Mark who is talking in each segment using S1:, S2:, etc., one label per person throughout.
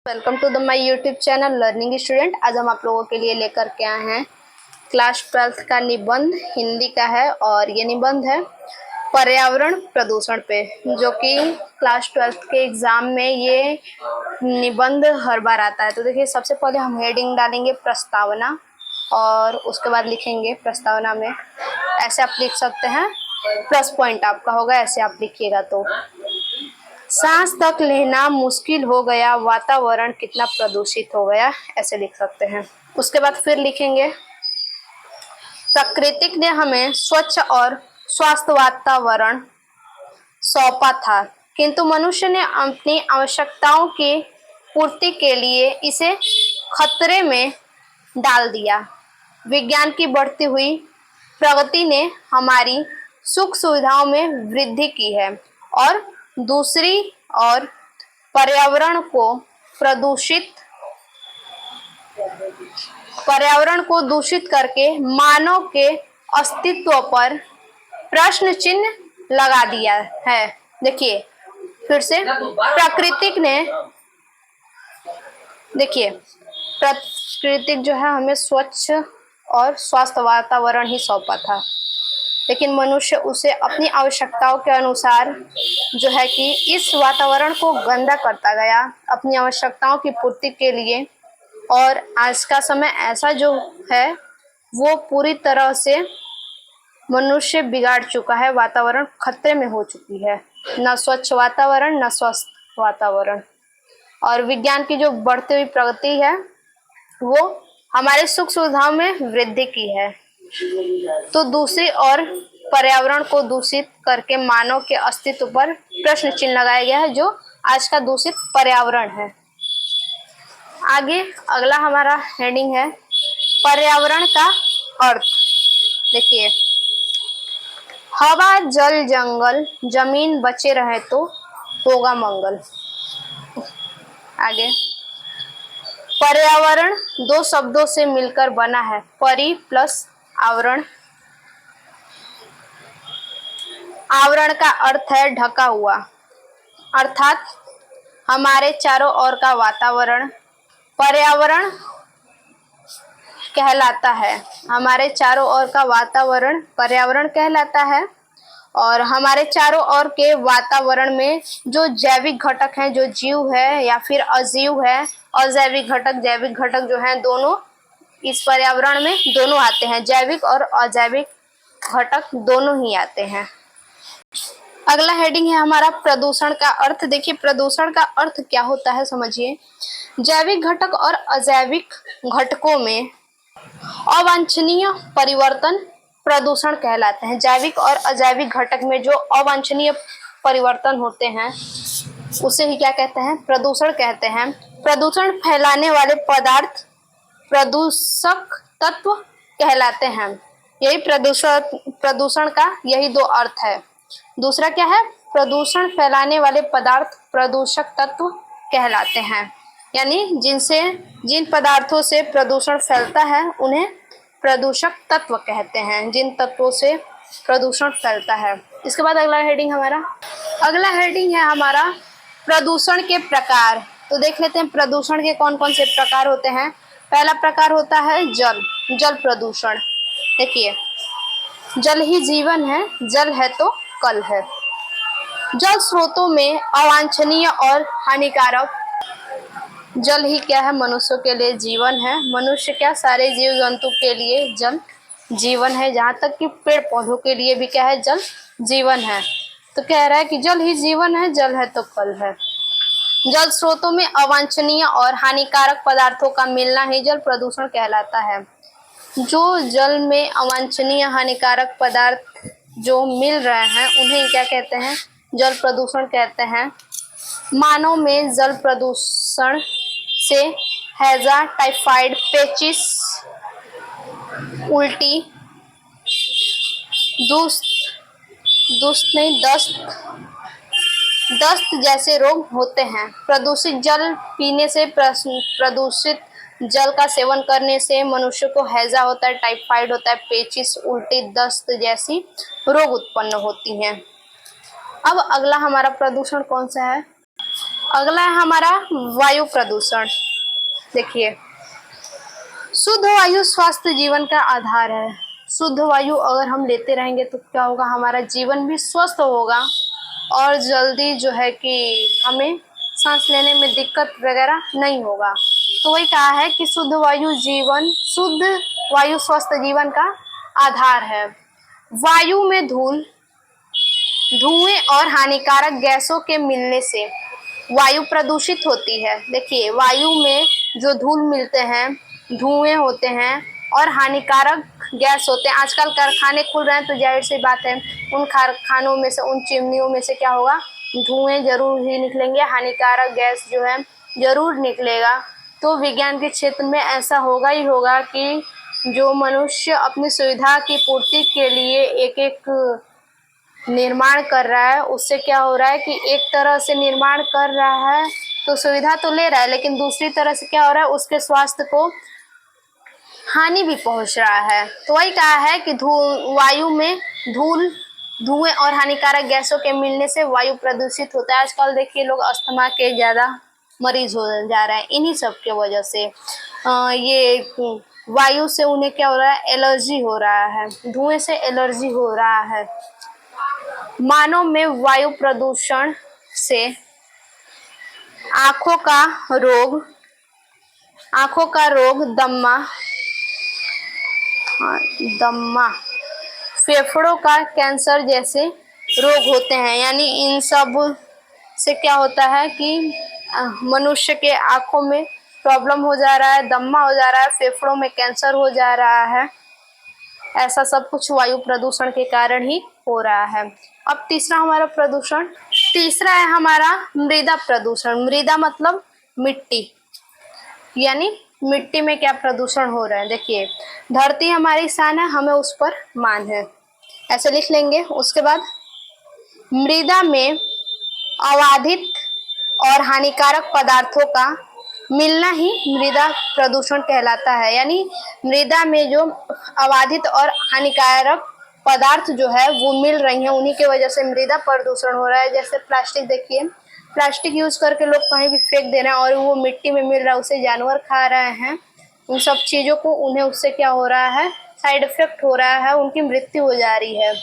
S1: Welcome to the my YouTube channel learning student. आज हम आप लोगों के लिए लेकर के आए हैं क्लास 12th का निबंध हिंदी का है और ये निबंध है पर्यावरण प्रदूषण पे, जो कि क्लास 12th के एग्जाम में ये निबंध हर बार आता है। तो देखिए, सबसे पहले हम हेडिंग डालेंगे प्रस्तावना और उसके बाद लिखेंगे प्रस्तावना में ऐसे आप लिख सकते हैं, प्लस पॉइंट आपका होगा, ऐसे आप लिखिएगा। तो सांस तक लेना मुश्किल हो गया, वातावरण कितना प्रदूषित हो गया, ऐसे लिख सकते हैं। उसके बाद फिर लिखेंगे प्रकृति ने हमें स्वच्छ और स्वस्थ वातावरण सौंपा था, किंतु मनुष्य ने अपनी आवश्यकताओं की पूर्ति के लिए इसे खतरे में डाल दिया। विज्ञान की बढ़ती हुई प्रगति ने हमारी सुख सुविधाओं में वृद्धि की है और दूसरी ओर पर्यावरण को दूषित करके मानव के अस्तित्व पर प्रश्न चिन्ह लगा दिया है। देखिए फिर से, प्रकृतिक जो है हमें स्वच्छ और स्वस्थ वातावरण ही सौंपा था, लेकिन मनुष्य उसे अपनी आवश्यकताओं के अनुसार जो है कि इस वातावरण को गंदा करता गया अपनी आवश्यकताओं की पूर्ति के लिए। और आज का समय ऐसा जो है वो पूरी तरह से मनुष्य बिगाड़ चुका है, वातावरण खतरे में हो चुकी है, न स्वच्छ वातावरण न स्वस्थ वातावरण। और विज्ञान की जो बढ़ती हुई प्रगति है वो हमारे सुख सुविधाओं में वृद्धि की है, तो दूसरी ओर पर्यावरण को दूषित करके मानव के अस्तित्व पर प्रश्न चिन्ह लगाया गया है, जो आज का दूषित पर्यावरण है। आगे अगला हमारा हेडिंग है पर्यावरण का अर्थ। देखिए, हवा जल जंगल जमीन बचे रहे तो होगा मंगल। आगे, पर्यावरण दो शब्दों से मिलकर बना है, परि प्लस आवरण। आवरण का अर्थ है ढका हुआ, अर्थात हमारे चारों ओर का वातावरण पर्यावरण कहलाता है। हमारे चारों ओर का वातावरण पर्यावरण कहलाता है। और हमारे चारों ओर के वातावरण में जो जैविक घटक हैं, जो जीव है या फिर अजीव है, अजैविक घटक जैविक घटक जो हैं, दोनों इस पर्यावरण में दोनों आते हैं, जैविक और अजैविक घटक दोनों ही आते हैं। अगला हेडिंग है हमारा प्रदूषण का अर्थ। देखिए, प्रदूषण का अर्थ क्या होता है समझिए। जैविक घटक और अजैविक घटकों में अवांछनीय परिवर्तन प्रदूषण कहलाते हैं। जैविक और अजैविक घटक में जो अवांछनीय परिवर्तन होते हैं उसे ही क्या कहते हैं? प्रदूषण कहते हैं। प्रदूषण फैलाने वाले पदार्थ प्रदूषक तत्व कहलाते हैं। यही प्रदूषण का यही दो अर्थ है। दूसरा क्या है? प्रदूषण फैलाने वाले पदार्थ प्रदूषक तत्व कहलाते हैं, यानी जिन पदार्थों से प्रदूषण फैलता है उन्हें प्रदूषक तत्व कहते हैं, जिन तत्वों से प्रदूषण फैलता है। इसके बाद अगला हेडिंग है हमारा प्रदूषण के प्रकार। तो देख लेते हैं प्रदूषण के कौन कौन से प्रकार होते हैं। पहला प्रकार होता है जल प्रदूषण। देखिए, जल ही जीवन है, जल है तो कल है। जल स्रोतों में अवांछनीय और हानिकारक, जल ही क्या है? मनुष्यों के लिए जीवन है। मनुष्य क्या, सारे जीव जंतु के लिए जल जीवन है, जहाँ तक कि पेड़ पौधों के लिए भी क्या है? जल जीवन है। तो कह रहा है कि जल ही जीवन है, जल है तो कल है। जल स्रोतों में अवांछनीय और हानिकारक पदार्थों का मिलना ही जल प्रदूषण कहलाता है। जो जल में अवांछनीय हानिकारक पदार्थ जो मिल रहे हैं उन्हें क्या कहते हैं? जल प्रदूषण कहते हैं। मानव में जल प्रदूषण से हैजा, टाइफाइड, पेचिस, उल्टी, दस्त जैसे रोग होते हैं। प्रदूषित जल पीने से, प्रदूषित जल का सेवन करने से मनुष्य को हैजा होता है, टाइफाइड होता है, पेचिस, उल्टी, दस्त जैसी रोग उत्पन्न होती हैं। अब अगला हमारा प्रदूषण कौन सा है? अगला है हमारा वायु प्रदूषण। देखिए, शुद्ध वायु स्वस्थ जीवन का आधार है। शुद्ध वायु अगर हम लेते रहेंगे तो क्या होगा, हमारा जीवन भी स्वस्थ होगा और जल्दी जो है कि हमें सांस लेने में दिक्कत वगैरह नहीं होगा। तो वही कहा है कि शुद्ध वायु स्वस्थ जीवन का आधार है। वायु में धुएं और हानिकारक गैसों के मिलने से वायु प्रदूषित होती है। देखिए, वायु में जो धूल मिलते हैं, धुएं होते हैं और हानिकारक गैस होते हैं। आजकल कारखाने खुल रहे हैं तो जाहिर सी बात है उन कारखानों में से, उन चिमनियों में से क्या होगा, धुएं जरूर ही निकलेंगे, हानिकारक गैस जो है जरूर निकलेगा। तो विज्ञान के क्षेत्र में ऐसा होगा ही होगा कि जो मनुष्य अपनी सुविधा की पूर्ति के लिए एक एक निर्माण कर रहा है, उससे क्या हो रहा है कि एक तरह से निर्माण कर रहा है तो सुविधा तो ले रहा है, लेकिन दूसरी तरह से क्या हो रहा है, उसके स्वास्थ्य को हानि भी पहुंच रहा है। तो वही कहा है कि वायु में धुएं और हानिकारक गैसों के मिलने से वायु प्रदूषित होता है। आजकल देखिए लोग अस्थमा के ज्यादा मरीज हो जा रहे हैं इन्हीं सब के वजह से। ये वायु से उन्हें क्या हो रहा है, एलर्जी हो रहा है, धुएं से एलर्जी हो रहा है। मानव में वायु प्रदूषण से आंखों का रोग, दम्मा, फेफड़ों का कैंसर जैसे रोग होते हैं। यानी इन सब से क्या होता है कि मनुष्य के आंखों में प्रॉब्लम हो जा रहा है, दम्मा हो जा रहा है, फेफड़ों में कैंसर हो जा रहा है। ऐसा सब कुछ वायु प्रदूषण के कारण ही हो रहा है। अब तीसरा है हमारा मृदा प्रदूषण। मृदा मतलब मिट्टी, यानी मिट्टी में क्या प्रदूषण हो रहा है। देखिए, धरती हमारी शान है, हमें उस पर मान है, ऐसे लिख लेंगे। उसके बाद मृदा में अबाधित और हानिकारक पदार्थों का मिलना ही मृदा प्रदूषण कहलाता है। यानी मृदा में जो अबाधित और हानिकारक पदार्थ जो है वो मिल रही हैं, उन्हीं की वजह से मृदा प्रदूषण हो रहा है। जैसे प्लास्टिक, देखिए प्लास्टिक यूज करके लोग कहीं भी फेंक दे रहे हैं और वो मिट्टी में मिल रहा है, उसे जानवर खा रहे हैं। उन सब चीजों को उन्हें उससे क्या हो रहा है, साइड इफेक्ट हो रहा है, उनकी मृत्यु हो जा रही है।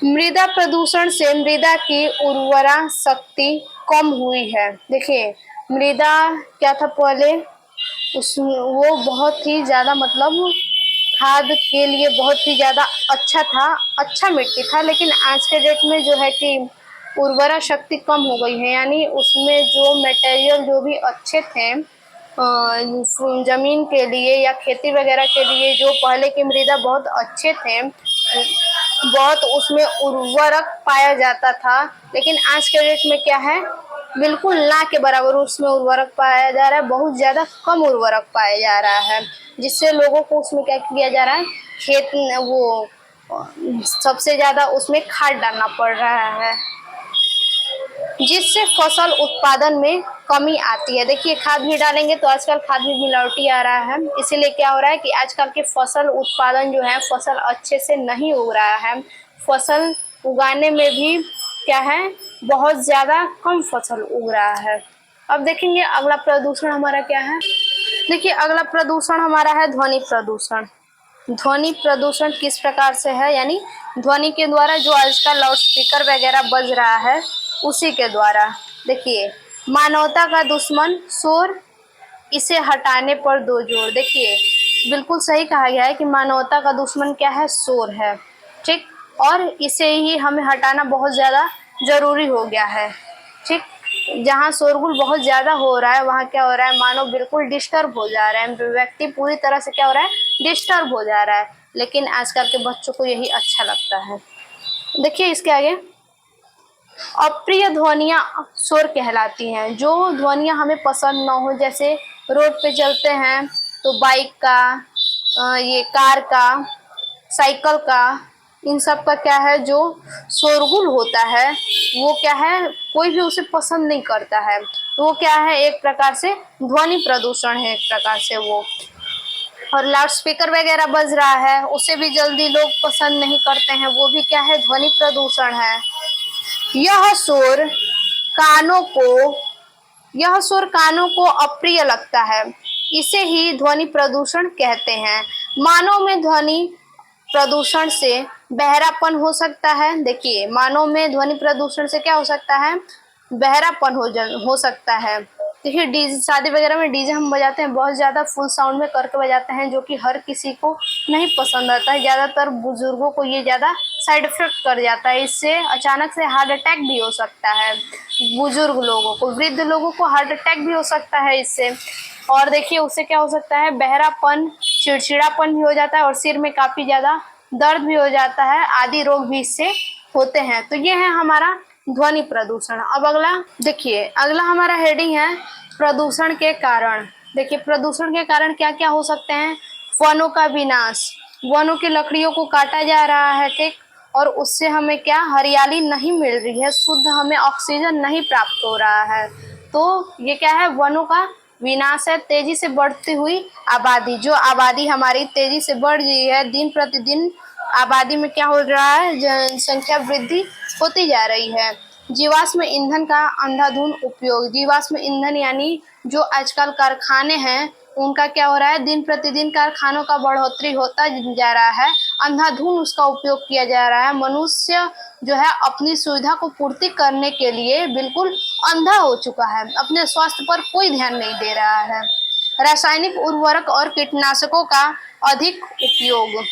S1: मृदा प्रदूषण से मृदा की उर्वरा शक्ति कम हुई है। देखिए, मृदा क्या था पहले, वो बहुत ही ज्यादा मतलब खाद के लिए बहुत ही ज्यादा अच्छा था, अच्छा मिट्टी था। लेकिन आज के डेट में जो है कि उर्वरा शक्ति कम हो गई है। यानी उसमें जो मटेरियल जो भी अच्छे थे जमीन के लिए या खेती वगैरह के लिए, जो पहले की मृदा बहुत अच्छे थे, बहुत उसमें उर्वरक पाया जाता था। लेकिन आज के डेट में क्या है, बिल्कुल ना के बराबर उसमें उर्वरक पाया जा रहा है, बहुत ज्यादा कम उर्वरक पाया जा रहा है, जिससे लोगों को उसमें क्या किया जा रहा है, खेत वो सबसे ज्यादा उसमें खाद डालना पड़ रहा है, जिससे फसल उत्पादन में कमी आती है। देखिए, खाद भी डालेंगे तो आजकल खाद भी मिलावटी आ रहा है, इसीलिए क्या हो रहा है कि आजकल के फसल उत्पादन जो है, फसल अच्छे से नहीं उग रहा है। फसल उगाने में भी क्या है, बहुत ज्यादा कम फसल उग रहा है। अब देखेंगे अगला प्रदूषण हमारा क्या है। देखिए, अगला प्रदूषण हमारा है ध्वनि प्रदूषण। ध्वनि प्रदूषण किस प्रकार से है, यानी ध्वनि के द्वारा जो आजकल लाउड स्पीकर वगैरह बज रहा है उसी के द्वारा। देखिए, मानवता का दुश्मन शोर, इसे हटाने पर दो जोर। देखिए, बिल्कुल सही कहा गया है कि मानवता का दुश्मन क्या है, शोर है, ठीक, और इसे ही हमें हटाना बहुत ज़्यादा जरूरी हो गया है, ठीक। जहाँ शोरगुल बहुत ज़्यादा हो रहा है वहाँ क्या हो रहा है, मानव बिल्कुल डिस्टर्ब हो जा रहा है, व्यक्ति पूरी तरह से क्या हो रहा है, डिस्टर्ब हो जा रहा है। लेकिन आजकल के बच्चों को यही अच्छा लगता है। देखिए इसके आगे, अप्रिय ध्वनियाँ शोर कहलाती हैं। जो ध्वनियाँ हमें पसंद ना हो, जैसे रोड पे चलते हैं तो बाइक का, ये कार का, साइकिल का, इन सब का क्या है, जो शोरगुल होता है वो क्या है, कोई भी उसे पसंद नहीं करता है। तो वो क्या है, एक प्रकार से ध्वनि प्रदूषण है, एक प्रकार से वो। और लाउड स्पीकर वगैरह बज रहा है, उसे भी जल्दी लोग पसंद नहीं करते हैं, वो भी क्या है, ध्वनि प्रदूषण है। यह शोर कानों को अप्रिय लगता है। इसे ही ध्वनि प्रदूषण कहते हैं। मानव में ध्वनि प्रदूषण से बहरापन हो सकता है। देखिए, मानव में ध्वनि प्रदूषण से क्या हो सकता है? बहरापन हो सकता है। देखिए, डीजे, शादी वगैरह में डीजे हम बजाते हैं, बहुत ज़्यादा फुल साउंड में करके बजाते हैं, जो कि हर किसी को नहीं पसंद आता है। ज़्यादातर बुजुर्गों को ये ज़्यादा साइड इफेक्ट कर जाता है। इससे अचानक से हार्ट अटैक भी हो सकता है। बुजुर्ग लोगों को, वृद्ध लोगों को हार्ट अटैक भी हो सकता है इससे। और देखिए, उससे क्या हो सकता है? बहरापन, चिड़चिड़ापन भी हो जाता है और सिर में काफ़ी ज़्यादा दर्द भी हो जाता है। आदि रोग भी इससे होते हैं। तो ये है हमारा ध्वनि प्रदूषण। अब अगला देखिए, अगला हमारा हेडिंग है प्रदूषण के कारण। देखिए, प्रदूषण के कारण क्या क्या हो सकते हैं? वनों का विनाश, वनों की लकड़ियों को काटा जा रहा है, ठीक, और उससे हमें क्या? हरियाली नहीं मिल रही है, शुद्ध हमें ऑक्सीजन नहीं प्राप्त हो रहा है। तो ये क्या है? वनों का विनाश है। तेजी से बढ़ती हुई आबादी, जो आबादी हमारी तेजी से बढ़ रही है, दिन प्रतिदिन आबादी में क्या हो रहा है? जनसंख्या वृद्धि होती जा रही है। जीवाश्म ईंधन का अंधाधुंध उपयोग, जीवाश्म ईंधन यानी जो आजकल कारखाने हैं, उनका क्या हो रहा है? दिन प्रतिदिन कारखानों का बढ़ोतरी होता जा रहा है, अंधाधुंध उसका उपयोग किया जा रहा है। मनुष्य जो है अपनी सुविधा को पूर्ति करने के लिए बिल्कुल अंधा हो चुका है, अपने स्वास्थ्य पर कोई ध्यान नहीं दे रहा है। रासायनिक उर्वरक और कीटनाशकों का अधिक उपयोग।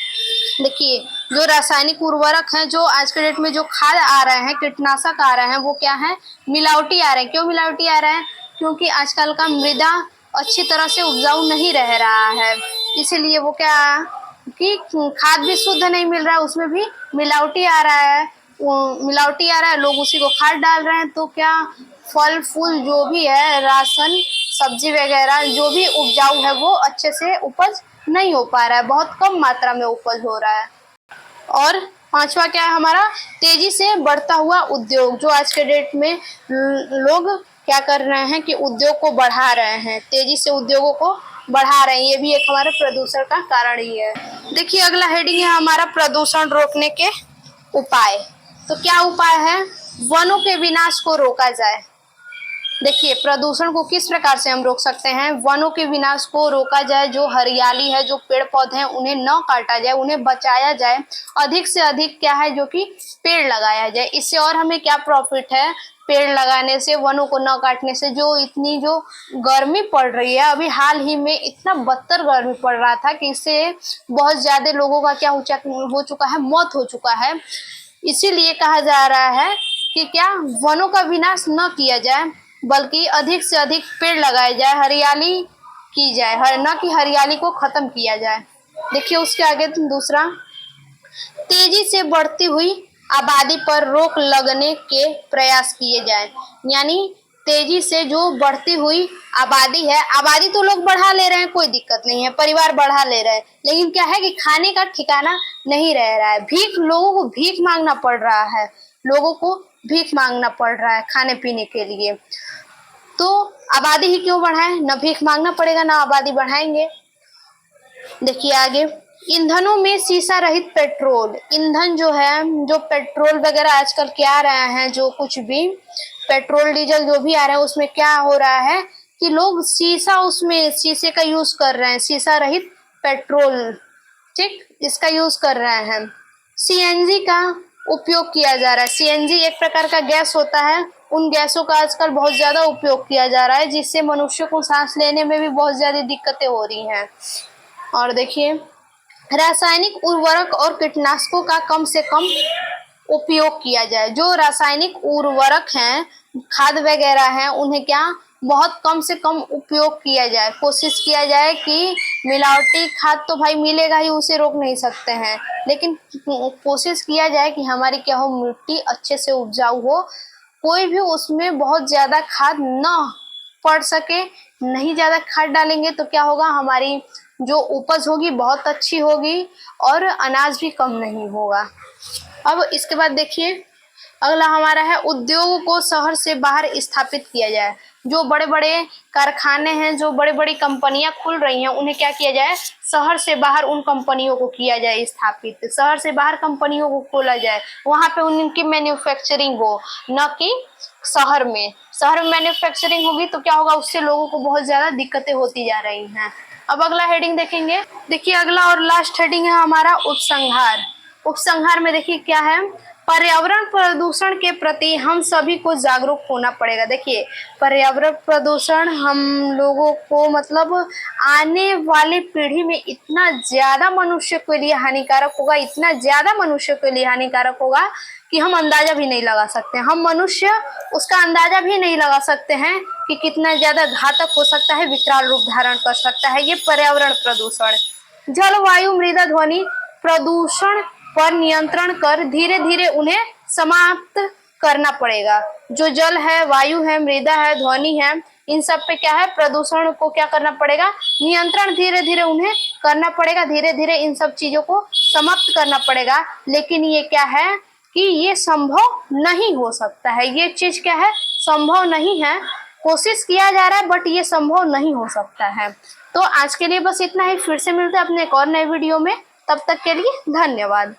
S1: देखिए, जो रासायनिक उर्वरक हैं, जो आज के डेट में जो खाद आ रहे हैं, कीटनाशक आ रहे हैं, वो क्या है? मिलावटी आ रहे हैं। क्यों मिलावटी आ रहे हैं? क्योंकि आजकल का मृदा अच्छी तरह से उपजाऊ नहीं रह रहा है, इसीलिए वो क्या कि खाद भी शुद्ध नहीं मिल रहा है, उसमें भी मिलावटी आ रहा है। मिलावटी आ रहा है, लोग उसी को खाद डाल रहे हैं। तो क्या फल फूल जो भी है, राशन, सब्जी वगैरह जो भी उपजाऊ है, वो अच्छे से उपज नहीं हो पा रहा है, बहुत कम मात्रा में उपज हो रहा है। और पांचवा क्या है हमारा? तेजी से बढ़ता हुआ उद्योग। जो आज के डेट में लोग क्या कर रहे हैं कि उद्योग को बढ़ा रहे हैं, तेजी से उद्योगों को बढ़ा रहे हैं, ये भी एक हमारे प्रदूषण का कारण ही है। देखिए, अगला हेडिंग है हमारा प्रदूषण रोकने के उपाय। तो क्या उपाय है? वनों के विनाश को रोका जाए। देखिए, प्रदूषण को किस प्रकार से हम रोक सकते हैं? वनों के विनाश को रोका जाए, जो हरियाली है, जो पेड़ पौधे हैं, उन्हें न काटा जाए, उन्हें बचाया जाए। अधिक से अधिक क्या है? जो कि पेड़ लगाया जाए। इससे और हमें क्या प्रॉफिट है? पेड़ लगाने से, वनों को न काटने से। जो इतनी जो गर्मी पड़ रही है, अभी हाल ही में इतना बदतर गर्मी पड़ रहा था कि इससे बहुत ज्यादा लोगों का क्या हो चुका है? मौत हो चुका है। इसीलिए कहा जा रहा है कि क्या वनों का विनाश न किया जाए, बल्कि अधिक से अधिक पेड़ लगाए जाए, हरियाली की जाए, न कि हरियाली को खत्म किया जाए। देखिए, उसके आगे दूसरा, तेजी से बढ़ती हुई आबादी पर रोक लगने के प्रयास किए जाए। यानी तेजी से जो बढ़ती हुई आबादी है, आबादी तो लोग बढ़ा ले रहे हैं, कोई दिक्कत नहीं है, परिवार बढ़ा ले रहे हैं, लेकिन क्या है कि खाने का ठिकाना नहीं रह रहा है। लोगों को भीख मांगना पड़ रहा है, लोगों को भीख मांगना पड़ रहा है खाने पीने के लिए। तो आबादी ही क्यों बढ़ाए? न भीख मांगना पड़ेगा, ना आबादी बढ़ाएंगे। देखिए आगे, ईंधनों में शीशा रहित पेट्रोल। ईंधन जो है, जो पेट्रोल वगैरह आजकल क्या आ रहे हैं, जो कुछ भी पेट्रोल डीजल जो भी आ रहा है, उसमें क्या हो रहा है कि लोग शीशा, उसमें शीशे का यूज कर रहे हैं, शीशा रहित पेट्रोल, ठीक, इसका यूज कर रहे हैं। सीएनजी का उपयोग किया जा रहा है। सीएनजी एक प्रकार का गैस होता है, उन गैसों का आजकल बहुत ज्यादा उपयोग किया जा रहा है, जिससे मनुष्य को सांस लेने में भी बहुत ज्यादा दिक्कतें हो रही हैं। और देखिए, रासायनिक उर्वरक और कीटनाशकों का कम से कम उपयोग किया जाए। जो रासायनिक उर्वरक हैं, खाद वगैरह हैं, उन्हें क्या बहुत कम से कम उपयोग किया जाए। कोशिश किया जाए कि मिलावटी खाद तो भाई मिलेगा ही, उसे रोक नहीं सकते हैं, लेकिन कोशिश किया जाए कि हमारी क्या हो, मिट्टी अच्छे से उपजाऊ हो, कोई भी उसमें बहुत ज्यादा खाद न पड़ सके। नहीं ज्यादा खाद डालेंगे तो क्या होगा, हमारी जो उपज होगी बहुत अच्छी होगी और अनाज भी कम नहीं होगा। अब इसके बाद देखिए, अगला हमारा है उद्योग को शहर से बाहर स्थापित किया जाए। जो बड़े बड़े कारखाने हैं, जो बड़ी बड़ी कंपनियां खुल रही हैं, उन्हें क्या किया जाए? शहर से बाहर उन कंपनियों को किया जाए स्थापित। शहर से बाहर कंपनियों को खोला जाए, वहां पे उनकी मैन्युफैक्चरिंग हो, न कि शहर में मैन्युफैक्चरिंग होगी तो क्या होगा, उससे लोगों को बहुत ज्यादा दिक्कतें होती जा रही हैं। अब अगला हेडिंग देखेंगे। देखिए अगला और लास्ट हेडिंग है हमारा उपसंहार। उपसंहार में देखिए क्या है, पर्यावरण प्रदूषण के प्रति हम सभी को जागरूक होना पड़ेगा। देखिए पर्यावरण प्रदूषण हम लोगों को मतलब आने वाली पीढ़ी में इतना ज्यादा मनुष्य के लिए हानिकारक होगा, इतना ज्यादा मनुष्य के लिए हानिकारक होगा कि हम अंदाजा भी नहीं लगा सकते। हम मनुष्य उसका अंदाजा भी नहीं लगा सकते हैं कि कितना ज्यादा घातक हो सकता है, विकराल रूप धारण कर सकता है ये पर्यावरण प्रदूषण। जलवायु मृदा ध्वनि प्रदूषण पर नियंत्रण कर धीरे धीरे उन्हें समाप्त करना पड़ेगा। जो जल है, वायु है, मृदा है, ध्वनि है, इन सब पे क्या है, प्रदूषण को क्या करना पड़ेगा, नियंत्रण धीरे धीरे उन्हें करना पड़ेगा, धीरे धीरे इन सब चीजों को समाप्त करना पड़ेगा। लेकिन ये क्या है कि ये संभव नहीं हो सकता है, ये चीज क्या है, संभव नहीं है। कोशिश किया जा रहा है बट ये संभव नहीं हो सकता है। तो आज के लिए बस इतना ही, फिर से मिलते हैं अपने एक और नए वीडियो में, तब तक के लिए धन्यवाद।